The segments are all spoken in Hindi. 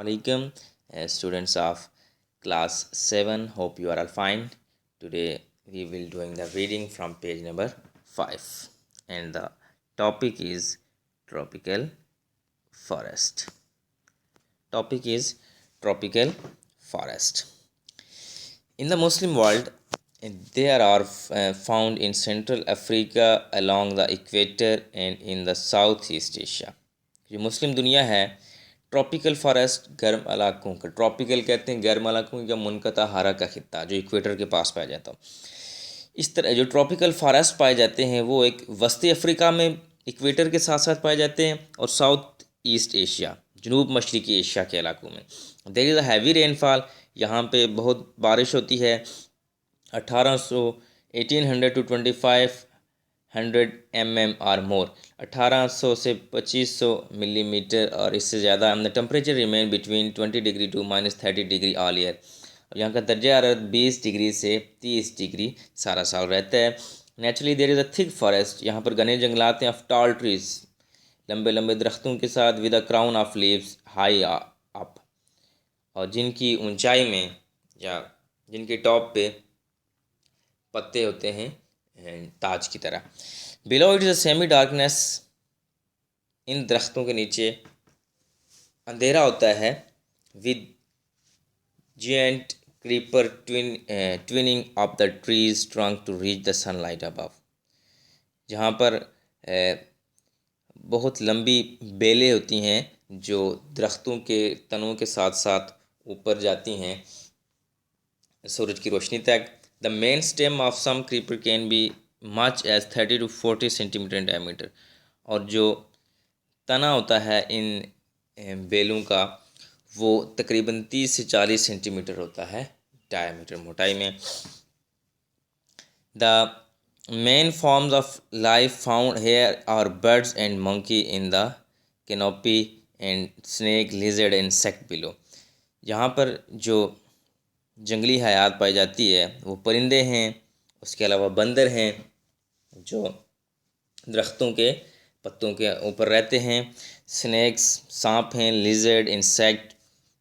Alaikum, students of class 7. Hope you are all fine. Today we will doing the reading from page number 5, and the topic is tropical forest. Topic is tropical forest. In the Muslim world, there are found in Central Africa, along the equator, and in the Southeast Asia. जो मुस्लिम दुनिया है, ट्रॉपिकल फॉरेस्ट गर्म इलाकों का, ट्रॉपिकल कहते हैं गर्म इलाकों का मुनक़ता हरा का खित्ता जो इक्वेटर के पास पाया जाता हो। इस तरह जो ट्रॉपिकल फॉरेस्ट पाए जाते हैं वो एक वस्ती अफ्रीका में इक्वेटर के साथ साथ पाए जाते हैं, और साउथ ईस्ट एशिया, जनूब मशरक़ी एशिया के इलाकों में there is a heavy rainfall. यहाँ पे बहुत बारिश होती है। 1800 टू 2500 mm और मोर, 1800 से 2500 मिलीमीटर और इससे ज़्यादा। The temperature remain between 20 degree to -30 degree all year. यहाँ का दर्जा हरारत 20 डिग्री से 30 डिग्री सारा साल रहता है। Naturally there is a thick forest, यहाँ पर घने जंगलात हैं, ऑफ टॉल ट्रीज, लंबे लंबे दरख्तों के साथ, with a crown of leaves high up, और जिनकी ऊंचाई में या जिनके टॉप पे पत्ते होते हैं ताज की तरह। Below it is a semi darkness, इन दरख्तों के नीचे अंधेरा होता है, with giant creeper twining of the trees trunk to reach the sunlight above, जहाँ पर बहुत लंबी बेलें होती हैं जो दरख्तों के तनों के साथ साथ ऊपर जाती हैं सूरज की रोशनी तक। The main stem of some creeper can be much as 30 to 40 centimetre in diameter, और जो तना होता है इन बेलों का वो तकरीबन 30 से 40 सेंटीमीटर होता है डायमीटर, मोटाई में। The main forms of life found here are birds and monkey in the canopy and snake lizard insect below. यहाँ पर जो जंगली हयात पाई जाती है वो परिंदे हैं, उसके अलावा बंदर हैं जो दरख्तों के पत्तों के ऊपर रहते हैं, स्नेक्स सांप हैं, लिजर्ड इंसेक्ट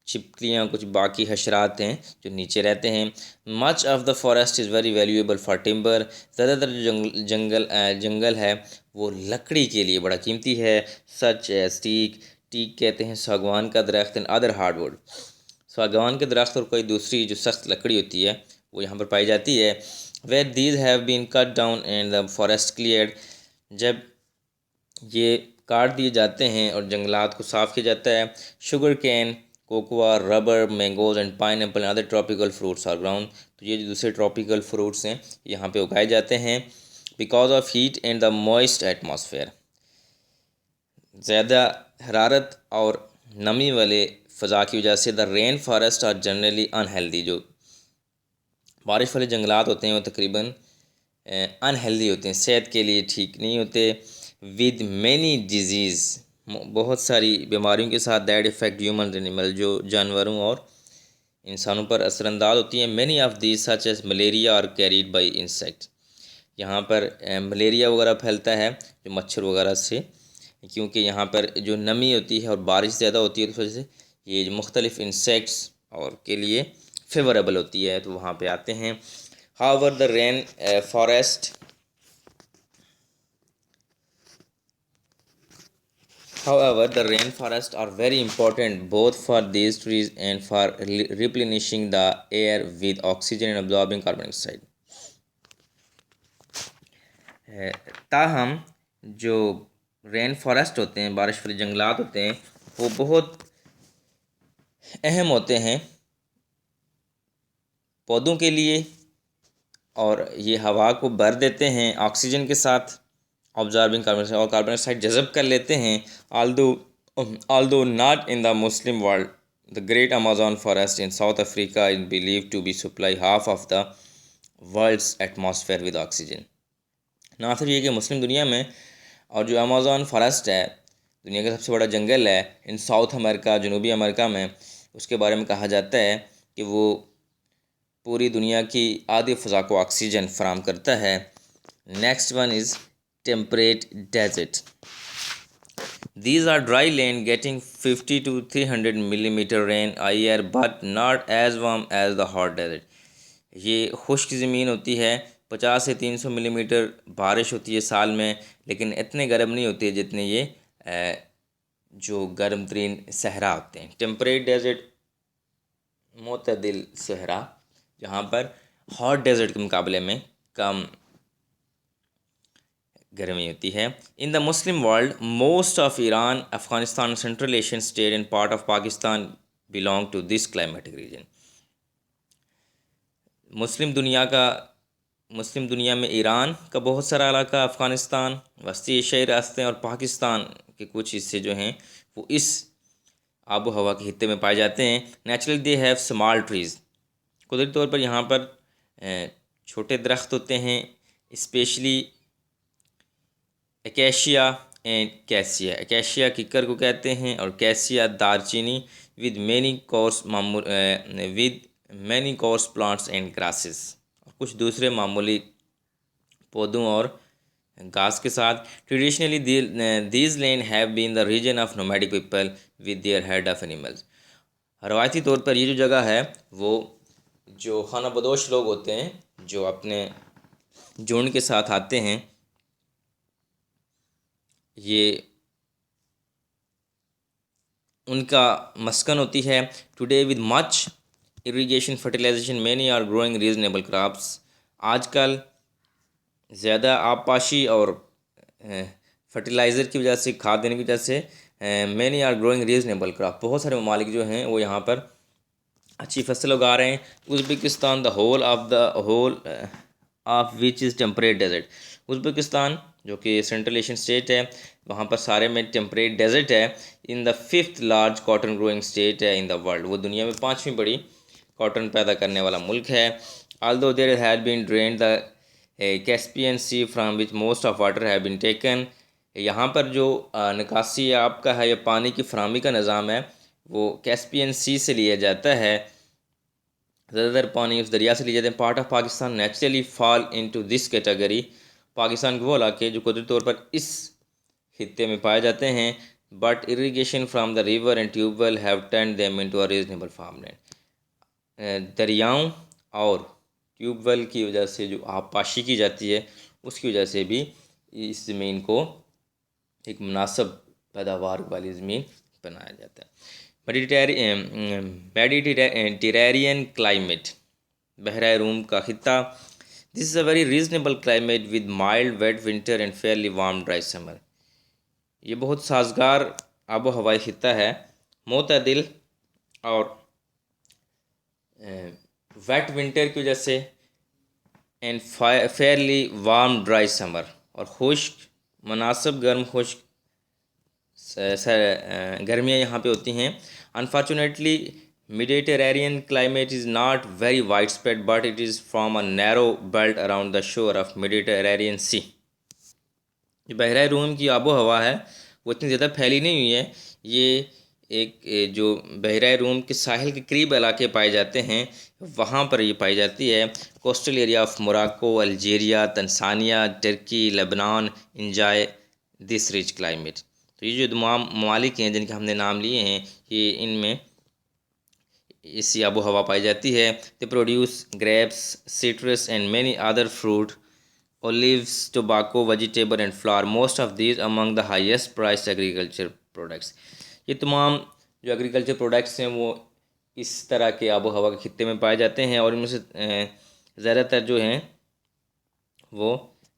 छिपकलियाँ, कुछ बाकी हशरात हैं जो नीचे रहते हैं। Much of the forest is very valuable for timber, ज़्यादातर जो जंगल है वो लकड़ी के लिए बड़ा कीमती है। सच एज टीक कहते हैं सागवान का दरख्त, एंड अदर हार्डवुड, सागवान के दरख्त और कोई दूसरी जो सख्त लकड़ी होती है वो यहाँ पर पाई जाती है। Where these have been cut down and the forest cleared, जब ये काट दिए जाते हैं और जंगलात को साफ़ किया जाता है। Sugar cane, cocoa, rubber, mangoes and pineapple and other tropical fruits are ground, तो ये जो दूसरे ट्रॉपिकल फ्रूट्स हैं यहाँ पे उगाए जाते हैं। Because of heat and the moist atmosphere, ज़्यादा हरारत और नमी वाले फ़ज़ा की वजह से the rain forest are generally unhealthy, जो बारिश वाले जंगलात होते हैं वो तकरीबन अनहेल्दी होते हैं, सेहत के लिए ठीक नहीं होते। विद मैनी डिजीज़, बहुत सारी बीमारियों के साथ, दैट इफ़ेक्ट ह्यूमन एनिमल, जो जानवरों और इंसानों पर असरअंदाज होती हैं। Many of these such as malaria are carried by insect, यहाँ पर मलेरिया वगैरह फैलता है जो मच्छर वगैरह से, क्योंकि यहाँ पर जो नमी होती है और बारिश ज़्यादा होती है तो उस वजह से ये जो मुख्तलिफ इंसेक्ट्स और के लिए फेवरेबल होती है, तो वहाँ पे आते हैं। However the rain forest However, the rainforests are very important both for these trees and for replenishing the air with oxygen and absorbing carbon dioxide. ताहम जो रेन फॉरेस्ट होते हैं, बारिश वाले जंगलात होते हैं, वो बहुत अहम होते हैं पौधों के लिए, और ये हवा को भर देते हैं ऑक्सीजन के साथ, ऑब्जर्विंग कार्बन डाइऑक्साइड, और कार्बन डाइऑक्साइड जज़ब कर लेते हैं। although not in the Muslim world, the great Amazon forest in South Africa is believed to be supply half of the world's atmosphere with oxygen. ना सिर्फ ये कि मुस्लिम दुनिया में, और जो अमेज़न फॉरेस्ट है दुनिया का सबसे बड़ा जंगल है इन साउथ अमेरिका, जनूबी अमेरिका में, उसके बारे में कहा जाता है कि वो पूरी दुनिया की आधी फ़ज़ा को ऑक्सीजन फराहम करता है। Next one is temperate desert. These are dry land getting 50 to 300 millimeter rain a year but not as warm as the hot desert. ये खुश्क ज़मीन होती है, 50 से 300 मिलीमीटर बारिश होती है साल में, लेकिन इतने गर्म नहीं होती है जितने ये जो गर्म तरीन सहरा होते हैं। टेम्परेट डेजर्ट मोतदिल सहरा, जहाँ पर हॉट डेजर्ट के मुकाबले में कम गर्मी होती है। In the Muslim world most of Iran, Afghanistan, central Asian state and part of Pakistan belong to this climatic region. Muslim दुनिया में ईरान का बहुत सारा इलाका, अफ़गानिस्तान, वस्ती एशियाई रियासतें और पाकिस्तान के कुछ हिस्से जो हैं वो इस आबो हवा के खित्ते में पाए जाते हैं। Naturally they have small trees, कुदरती तौर पर यहाँ पर छोटे दरख्त होते हैं, specially acacia and cassia. Acacia किकर को कहते हैं और कैसिया दारचीनी, with many coarse plants and grasses, और कुछ दूसरे मामूली पौधों और घास के साथ। Traditionally these land have been the region of nomadic people with their herd of animals. रवायती तौर पर ये जो जगह है वो जो खाना बदोश लोग होते हैं, जो अपने झुंड के साथ आते हैं, ये उनका मस्कन होती है। Today with much irrigation fertilisation many are growing reasonable crops. आजकल ज़्यादा आबपाशी और फर्टिलाइज़र की वजह से, खाद देने की वजह से, many are growing reasonable crop, बहुत सारे ममालिक जो हैं वो यहाँ पर अच्छी फसल उगा रहे हैं। Uzbekistan the whole of which is temperate desert. Uzbekistan जो कि सेंट्रल एशियन स्टेट है, वहाँ पर सारे में टेम्परेट डेजर्ट है। In the 5th large cotton growing state है इन द वर्ल्ड, वो दुनिया में 5वीं बड़ी कॉटन पैदा करने वाला मुल्क है। Although there had been drain the Caspian Sea from which most of water have been taken. यहाँ पर जो निकासी आपका है या पानी की फराहमी का निज़ाम है वो कैस्पियन सी से लिया जाता है, ज़्यादातर पानी उस दरिया से लिए जाते हैं। Part of Pakistan naturally fall into this category. Pakistan के वो इलाके जो कुदरती तौर पर इस खित्ते में पाए जाते हैं, but irrigation from the river and tubewell have turned them into a reasonable farmland. दरियाओं और ट्यूबवेल की वजह से जो आबपाशी की जाती है उसकी वजह से भी इस ज़मीन को एक मुनासिब पैदावार वाली ज़मीन बनाया जाता है। मेडिटेरेनियन क्लाइमेट, बहरा रूम का खित्ता। This is a very reasonable climate with mild wet winter and fairly warm dry summer. ये बहुत साजगार आबो हवाई खित्ता है, मोतदिल और वेट विंटर की वजह से and fairly warm dry summer, और खुश्क मुनासिब गर्म खुश्क गर्मियाँ यहाँ पे होती हैं। Unfortunately Mediterranean climate is not very wide spread but it is from a narrow belt around the shore of Mediterranean sea. जो बहरा रूम की आबो हवा है वो इतनी ज़्यादा फैली नहीं हुई है। ये एक जो बहरा रूम के साहिल के करीब इलाके पाए जाते हैं वहाँ पर ये पाई जाती है। Coastal area of Morocco, Algeria, Tanzania, Turkey, Lebanon enjoy this rich climate. तो ये जो तमाम ममालिक हैं जिनके हमने नाम लिए हैं, ये इनमें इसी आबो हवा पाई जाती है। They produce grapes, citrus and many other fruit, olives, tobacco, vegetable and flour. Most of these among the highest priced agriculture products. ये तमाम जो एग्रीकल्चर प्रोडक्ट्स हैं वो इस तरह के आबो हवा के खित्ते में पाए जाते हैं और इनमें से ज़्यादातर जो हैं वो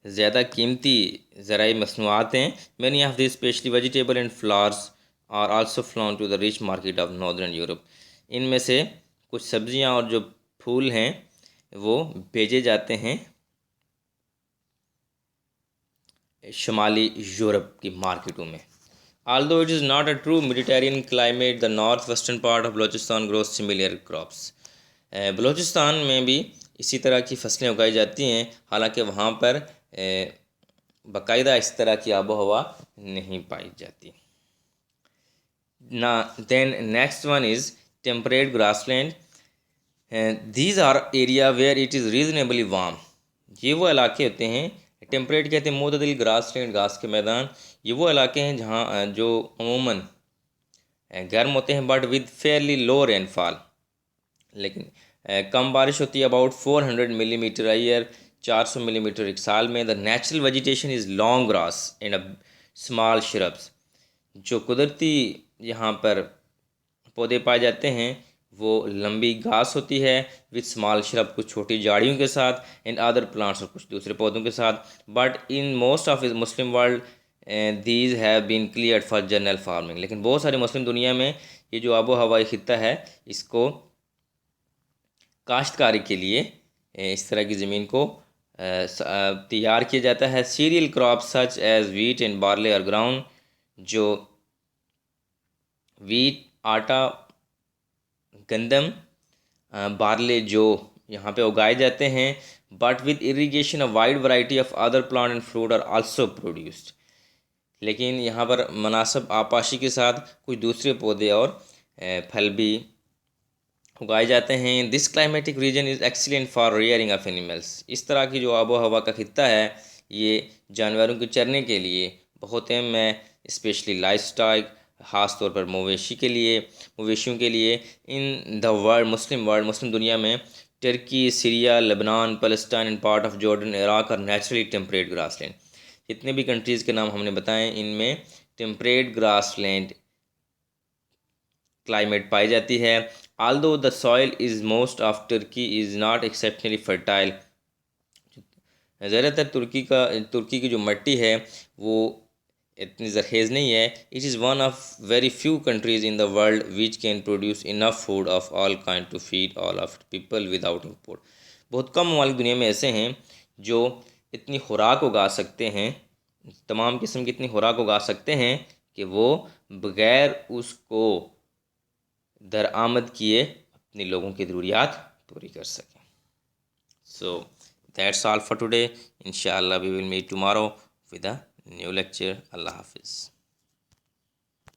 ज़्यादा कीमती ज़राई मसनूआत हैं। Many of these specially vegetable and flowers are also flown to the rich market of northern Europe. इनमें से कुछ सब्जियां और जो फूल हैं वो भेजे जाते हैं शुमाली यूरोप की मार्केटों में। Although it is not a true Mediterranean climate, the northwestern part of Balochistan grows similar crops. Balochistan में भी इसी तरह की फसलें उगाई जाती हैं, हालांकि वहाँ पर बाकायदा इस तरह की आबो हवा नहीं पाई जाती। ना then next one is temperate grassland. These are area where it is reasonably warm. ये वो इलाके होते हैं टेम्परेट कहते हैं मोतदिल ग्रास लैंड, घास के मैदान। ये वो इलाके हैं जहाँ जो अमूमन गर्म होते हैं but with Fairlie low rainfall, लेकिन कम बारिश होती है, about 400 millimetre a year, 400 millimetre एक साल में। The natural vegetation is long grass and small shrubs. जो कुदरती यहाँ पर पौधे पाए जाते हैं वो लंबी घास होती है, विथ स्मॉल श्रब, कुछ छोटी झाड़ियों के साथ, एंड अदर प्लांट्स, और कुछ दूसरे पौधों के साथ। But in most of Muslim world these have been cleared for general farming. लेकिन बहुत सारी मुस्लिम दुनिया में ये जो आबो हवाई खित्ता है, इसको काश्तकारी के लिए इस तरह की ज़मीन को तैयार किया जाता है। Cereal crop such as wheat and barley और ग्राउंड, जो वीट आटा, गंदम, बार्ले जो यहाँ पे उगाए जाते हैं। But with irrigation a wide variety of other plant and fruit are also produced. लेकिन यहाँ पर मुनासिब आपाशी के साथ कुछ दूसरे पौधे और फल भी उगाए जाते हैं। This climatic region is excellent for rearing of animals. इस तरह की जो आबो हवा का खित्ता है, ये जानवरों के चरने के लिए बहुत अहम है, स्पेशली लाइफ स्टाइक, ख़ास तौर पर मवेशियों के लिए। इन द वर्ल्ड, मुस्लिम दुनिया में Turkey, Syria, Lebanon, Palestine and part of Jordan, Iraq और नेचुरली टेम्परेट ग्रासलैंड। जितने भी कंट्रीज़ के नाम हमने बताए, इनमें टेम्परेट ग्रासलैंड क्लाइमेट पाई जाती है। Aldous the soil is most of Turkey is not exceptionally fertile. ज़्यादातर तुर्की की जो मिट्टी है वो इतनी जरखेज़ नहीं है। It is one of very few countries in the world which can produce enough food of all kind to feed all of people without import. बहुत कम ममालिक दुनिया में ऐसे हैं जो इतनी खुराक उगा सकते हैं, तमाम किस्म की इतनी खुराक उगा सकते हैं कि वो बग़ैर उसको दरआमद किए अपने लोगों की ज़रूरियात पूरी कर सकें। So that's all for today. इंशाअल्लाह we will meet tomorrow with a new lecture. अल्लाह हाफिज़।